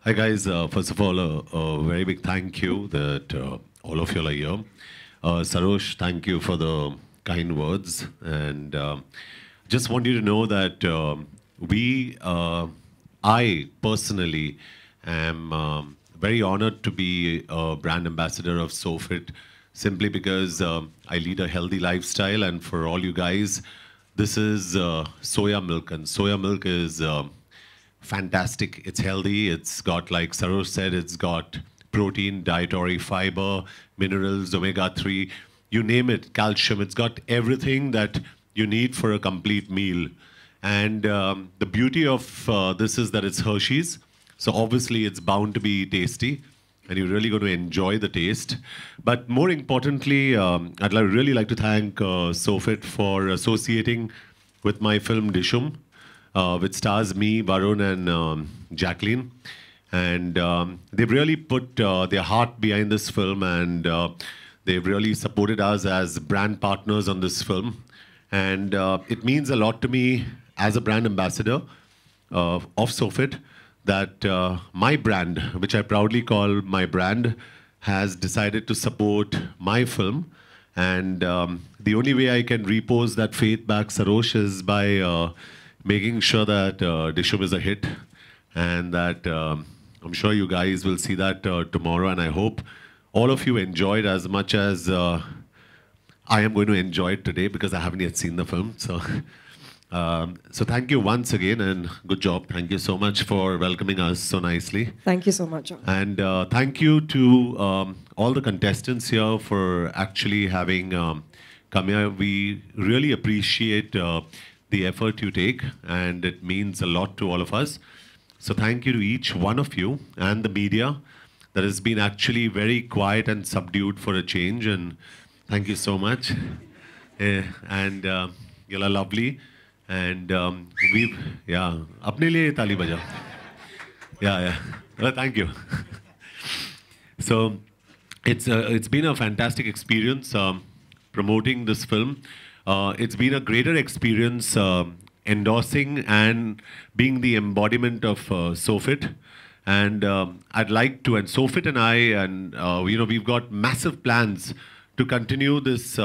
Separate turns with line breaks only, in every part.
Hi guys, first of all, a very big thank you that all of you are here. Sarosh, thank you for the kind words. And just want you to know that I personally am very honored to be a brand ambassador of SoFit simply because I lead a healthy lifestyle. And for all you guys, this is soya milk. And soya milk is fantastic. It's healthy. It's got, like Sarosh said, it's got protein, dietary fiber, minerals, omega-3, you name it, calcium. It's got everything that you need for a complete meal. And the beauty of this is that it's Hershey's. So obviously it's bound to be tasty and you're really going to enjoy the taste. But more importantly, really like to thank SoFit for associating with my film Dishum, which stars me, Varun, and Jacqueline. And they've really put their heart behind this film, and they've really supported us as brand partners on this film. And it means a lot to me as a brand ambassador of SoFit that my brand, which I proudly call my brand, has decided to support my film. And the only way I can repose that faith back, Sarosh, is by making sure that Dishum is a hit, and that I'm sure you guys will see that tomorrow, and I hope all of you enjoyed as much as I am going to enjoy it today because I haven't yet seen the film. So, so thank you once again, and good job. Thank you so much for welcoming us so nicely.
Thank you so much, John.
And thank you to all the contestants here for actually having come here. We really appreciate the effort you take, and it means a lot to all of us. So thank you to each one of you and the media that has been actually very quiet and subdued for a change, and thank you so much. And you are lovely, and apne liye taali baja. Yeah. Well, thank you. So it's been a fantastic experience promoting this film. It's been a greater experience endorsing and being the embodiment of SoFit. And I'd like to, and SoFit and I, and we've got massive plans to continue this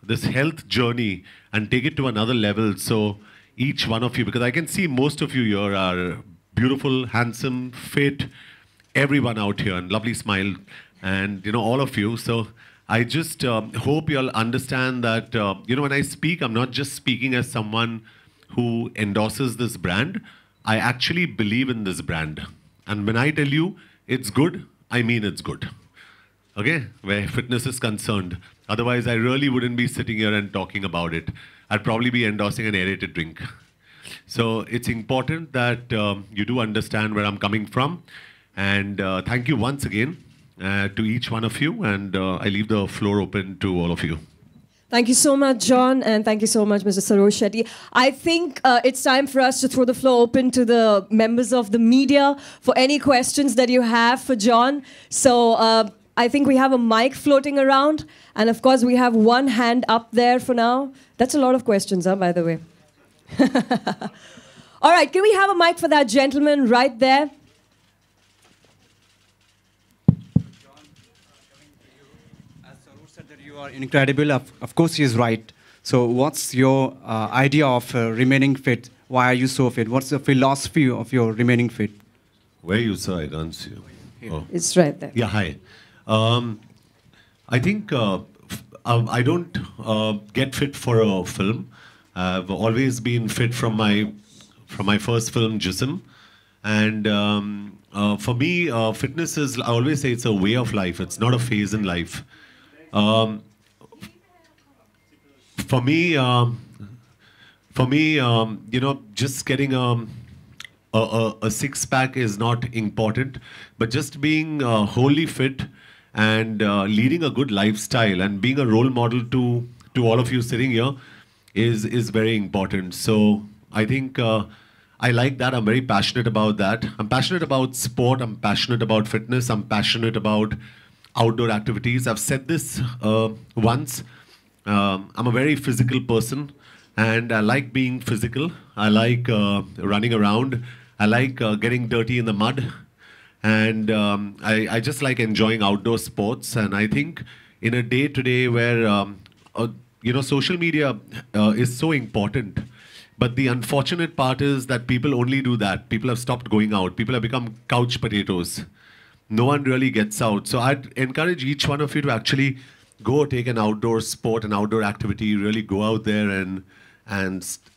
this health journey and take it to another level. So each one of you, because I can see most of you here are beautiful, handsome, fit, everyone out here, and lovely smile, and all of you. So I just hope you'll understand that, when I speak, I'm not just speaking as someone who endorses this brand. I actually believe in this brand. And when I tell you it's good, I mean it's good. Okay? Where fitness is concerned. Otherwise, I really wouldn't be sitting here and talking about it. I'd probably be endorsing an aerated drink. So it's important that you do understand where I'm coming from. And thank you once again to each one of you, and I leave the floor open to all of you.
Thank you so much, John, and thank you so much, Mr. Sarosh Shetty. I think it's time for us to throw the floor open to the members of the media for any questions that you have for John. So I think we have a mic floating around, and of course we have one hand up there for now. That's a lot of questions, by the way. All right, can we have a mic for that gentleman right there?
You are incredible. Of course, he is right. So what's your idea of remaining fit? Why are you so fit? What's the philosophy of your remaining fit?
Where you, sir? I can't see you.
Oh. It's right there.
Yeah, hi. I think I don't get fit for a film. I've always been fit from my first film, Jism. And for me, fitness is, I always say it's a way of life. It's not a phase in life. For me, just getting a six-pack is not important, but just being wholly fit and leading a good lifestyle and being a role model to all of you sitting here is very important. So I think I like that. I'm very passionate about that. I'm passionate about sport. I'm passionate about fitness. I'm passionate about outdoor activities. I've said this once. I'm a very physical person, and I like being physical. I like running around. I like getting dirty in the mud. And I just like enjoying outdoor sports. And I think in a day today where, social media is so important. But the unfortunate part is that people only do that. People have stopped going out. People have become couch potatoes. No one really gets out. So I'd encourage each one of you to actually go take an outdoor sport, an outdoor activity, really go out there and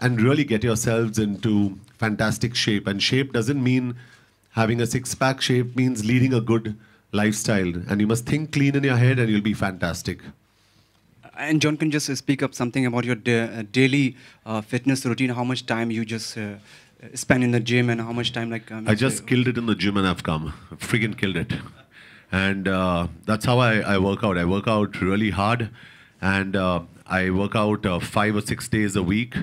really get yourselves into fantastic shape. And shape doesn't mean having a six-pack. Shape means leading a good lifestyle. And you must think clean in your head and you'll be fantastic.
And John, can just speak up something about your daily fitness routine? How much time you just spend in the gym, and how much time
I just killed it in the gym and I've come. Friggin' killed it. And that's how I work out. I work out really hard, and I work out 5 or 6 days a week.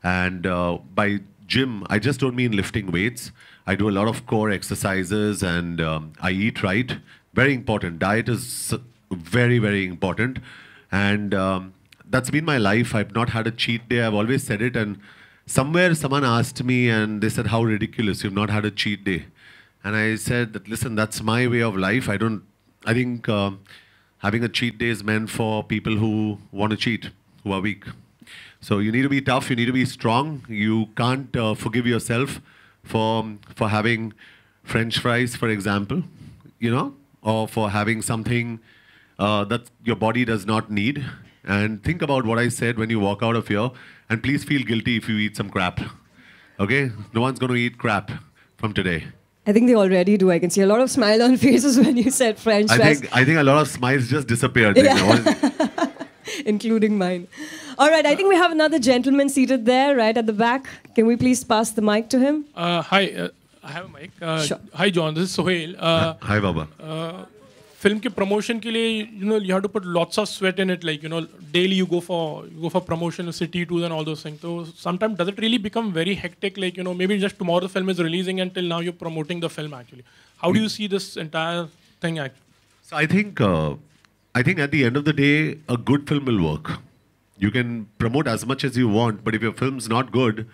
And by gym, I just don't mean lifting weights. I do a lot of core exercises, and I eat right. Very important. Diet is very, very important. And that's been my life. I've not had a cheat day. I've always said it. And somewhere someone asked me and they said, how ridiculous, you've not had a cheat day. And I said that, listen, that's my way of life. I think having a cheat day is meant for people who want to cheat, who are weak. So you need to be tough. You need to be strong. You can't forgive yourself for having French fries, for example, or for having something that your body does not need. And think about what I said when you walk out of here, and please feel guilty if you eat some crap. Okay? No one's going to eat crap from today.
I think they already do. I can see a lot of smile on faces when you said French fries.
I think a lot of smiles just disappeared.
Yeah. Including mine. All right, I think we have another gentleman seated there, right at the back. Can we please pass the mic to him?
Hi, I have a mic.
Sure.
Hi, John. This is Sohail.
Hi, Baba.
Film के promotion के लिए, you have to put lots of sweat in it. Like, daily you go for promotion, city tours and all those things. So sometimes does it really become very hectic? Like, maybe just tomorrow the film is releasing and till now you're promoting the film actually. How do you see this entire thing actually?
So I think at the end of the day, a good film will work. You can promote as much as you want, but if your film's not good,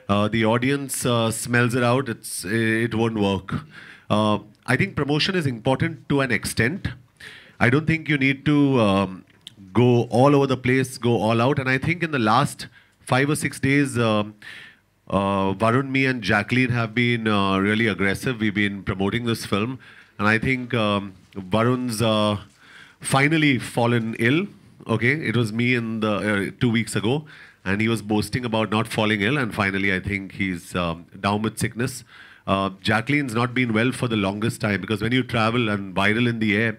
the audience smells it out. It won't work. I think promotion is important to an extent. I don't think you need to go all over the place, go all out. And I think in the last 5 or 6 days, Varun, me and Jacqueline have been really aggressive. We've been promoting this film. And I think Varun's finally fallen ill. Okay, it was me in the 2 weeks ago. And he was boasting about not falling ill. And finally, I think he's down with sickness. Jacqueline's not been well for the longest time, because when you travel and viral in the air,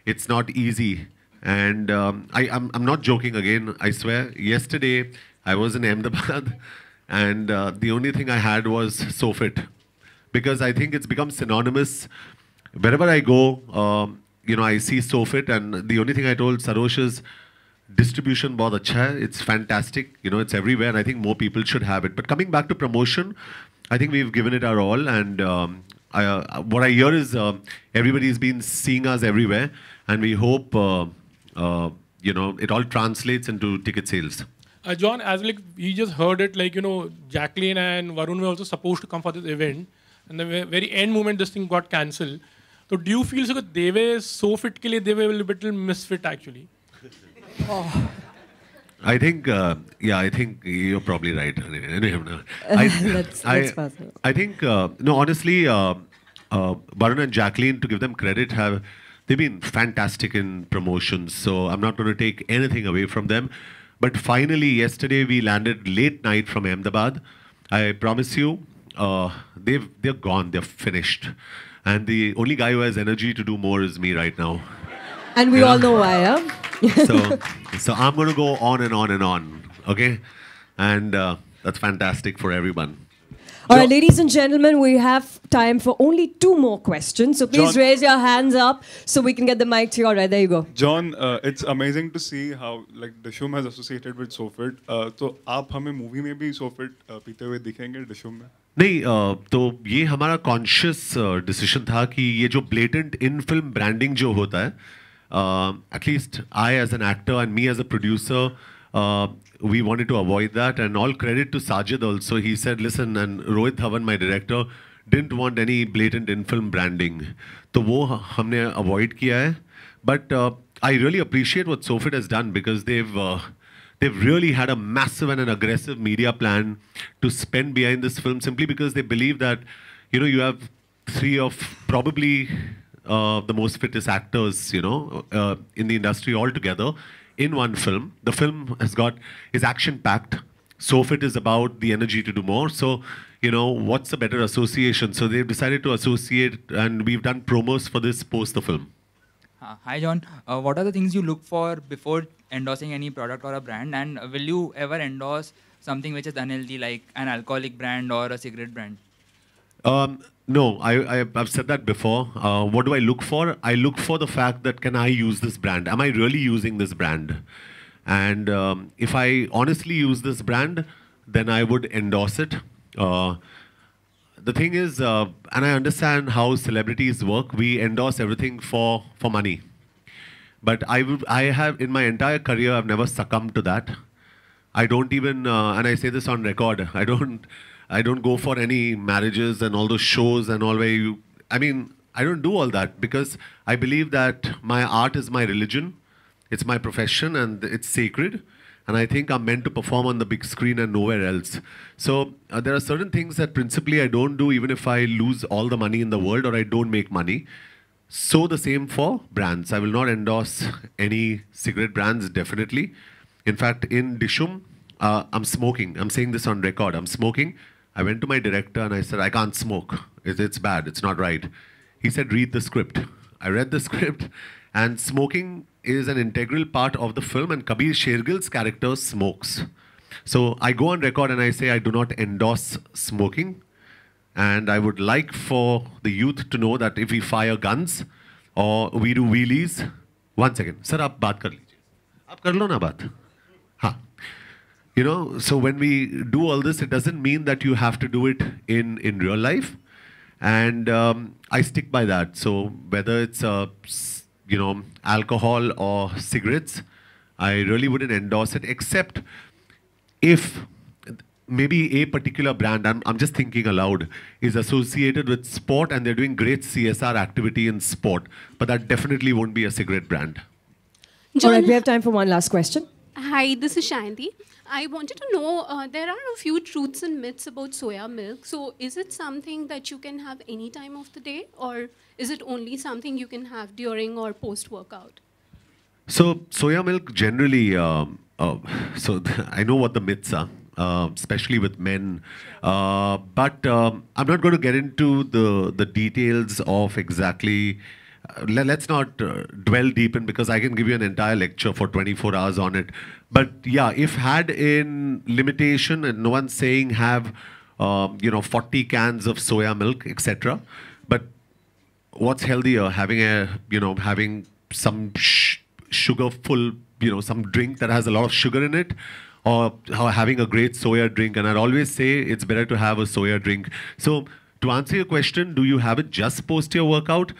it's not easy. And I'm not joking again, I swear. Yesterday, I was in Ahmedabad, and the only thing I had was SoFit, because I think it's become synonymous. Wherever I go, I see SoFit, and the only thing I told Sarosh is, distribution bahut acha hai. It's fantastic. It's everywhere, and I think more people should have it. But coming back to promotion, I think we've given it our all, and what I hear is everybody's been seeing us everywhere, and we hope it all translates into ticket sales.
John, as we just heard it, Jacqueline and Varun were also supposed to come for this event, and the very end moment this thing got cancelled. So do you feel so that they were so fit ke liye they were a little misfit actually?
Oh.
I think you're probably right.
Let's pass it.
I think, honestly, Varun and Jacqueline, to give them credit, they've been fantastic in promotions. So I'm not going to take anything away from them. But finally, yesterday, we landed late night from Ahmedabad. I promise you, they're gone. They're finished. And the only guy who has energy to do more is me right now.
And we all know why, huh?
So I'm going to go on and on and on, okay? And that's fantastic for everyone.
All right, ladies and gentlemen, we have time for only 2 more questions. So please raise your hands up so we can get the mic to you. All right, there you go.
John, it's amazing to see how Dishoom has associated with SoFit. So आप हमें movie में भी SoFit पीते हुए दिखेंगे Dishoom में?
नहीं, तो ये हमारा conscious decision था कि ये जो blatant in-film branding जो होता है, at least I as an actor and me as a producer, we wanted to avoid that, and all credit to Sajid also. He said, listen, and Rohit Dhawan, my director, didn't want any blatant in-film branding. तो वो हमने avoid किया है. But I really appreciate what SOFIT has done because they've really had a massive and an aggressive media plan to spend behind this film simply because they believe that, you know, you have three of probably the most fittest actors, you know, in the industry altogether in one film. The film is action-packed. SOFIT is about the energy to do more. So, you know, what's a better association? So they've decided to associate, and we've done promos for this post the film.
Hi, John. What are the things you look for before endorsing any product or a brand? And will you ever endorse something which is unhealthy, like an alcoholic brand or a cigarette brand?
No, I've said that before. What do I look for? I look for the fact that can I use this brand? Am I really using this brand? And if I honestly use this brand, then I would endorse it. The thing is, and I understand how celebrities work, we endorse everything for money. But I have, in my entire career, I've never succumbed to that. I don't even, and I say this on record, I don't go for any marriages and all those shows and all where I don't do all that because I believe that my art is my religion, it's my profession and it's sacred. And I think I'm meant to perform on the big screen and nowhere else. So there are certain things that principally I don't do even if I lose all the money in the world or I don't make money. So the same for brands. I will not endorse any cigarette brands, definitely. In fact, in Dishum, I'm smoking. I'm saying this on record. I'm smoking. I went to my director and I said, I can't smoke. It's bad. It's not right. He said, read the script. I read the script, and smoking is an integral part of the film, and Kabir Shergill's character smokes. So I go on record and I say I do not endorse smoking, and I would like for the youth to know that if we fire guns or we do wheelies, 1 second, sir, आप बात कर लीजिए, आप कर लो ना बात, हाँ. You know, so when we do all this, it doesn't mean that you have to do it in real life, and I stick by that. So whether it's you know, alcohol or cigarettes, I really wouldn't endorse it, except if maybe a particular brand, I'm just thinking aloud, is associated with sport and they're doing great CSR activity in sport, but that definitely won't be a cigarette brand.
All right, we have time for one last question.
Hi, this is Shanti. I wanted to know, there are a few truths and myths about soya milk. So is it something that you can have any time of the day, or is it only something you can have during or post-workout?
So soya milk generally, so I know what the myths are, especially with men, but I'm not going to get into the details of exactly. Let's not dwell deep in, because I can give you an entire lecture for 24 hours on it. But yeah, if had in limitation, and no one's saying have, you know, 40 cans of soya milk, etc. But what's healthier, having some sugar-full, you know, some drink that has a lot of sugar in it, or having a great soya drink? And I'd always say it's better to have a soya drink. So to answer your question, do you have it just post your workout?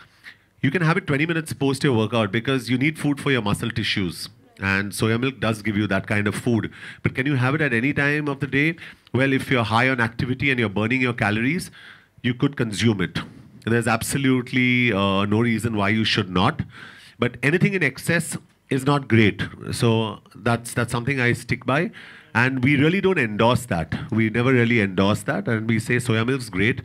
You can have it 20 minutes post your workout because you need food for your muscle tissues. And soya milk does give you that kind of food. But can you have it at any time of the day? Well, if you're high on activity and you're burning your calories, you could consume it. There's absolutely no reason why you should not. But anything in excess is not great. So that's something I stick by. And we really don't endorse that. We never really endorse that. And we say soya milk's great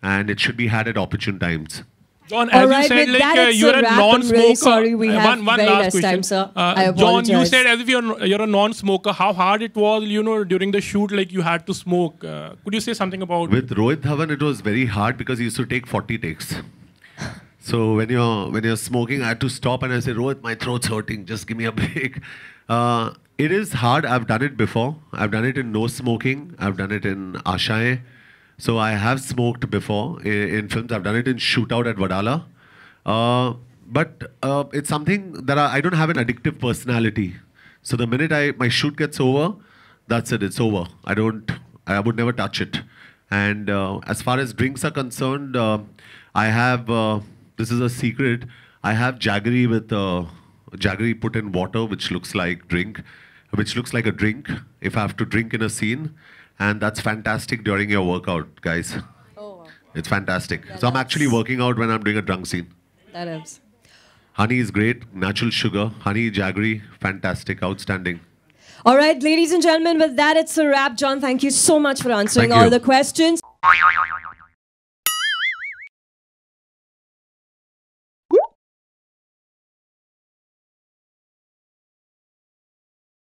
and it should be had at opportune times.
John, as you said, like you're a non-smoker.
Really sorry, we have
one
very
last
less
question.
time, sir.
John, you said as if you're a non-smoker. How hard it was, you know, during the shoot, like you had to smoke. Could you say something about?
With Rohit Dhawan, it was very hard because he used to take 40 takes. So when you're smoking, I had to stop and I say, Rohit, my throat's hurting. Just give me a break. It is hard. I've done it before. I've done it in no smoking. I've done it in Ashaye. So I have smoked before in films. I've done it in Shootout at Wadala. But it's something that I don't have an addictive personality. So the minute my shoot gets over, that's it. It's over. I would never touch it. And as far as drinks are concerned, I have, this is a secret, I have jaggery with jaggery put in water, which looks like a drink if I have to drink in a scene. And that's fantastic during your workout, guys.
Oh, wow.
It's fantastic. So I'm actually working out when I'm doing a drunk scene.
That helps.
Honey is great. Natural sugar. Honey jaggery. Fantastic. Outstanding.
All right, ladies and gentlemen, with that, it's a wrap. John, thank you so much for answering
Thank
all
you.
the questions.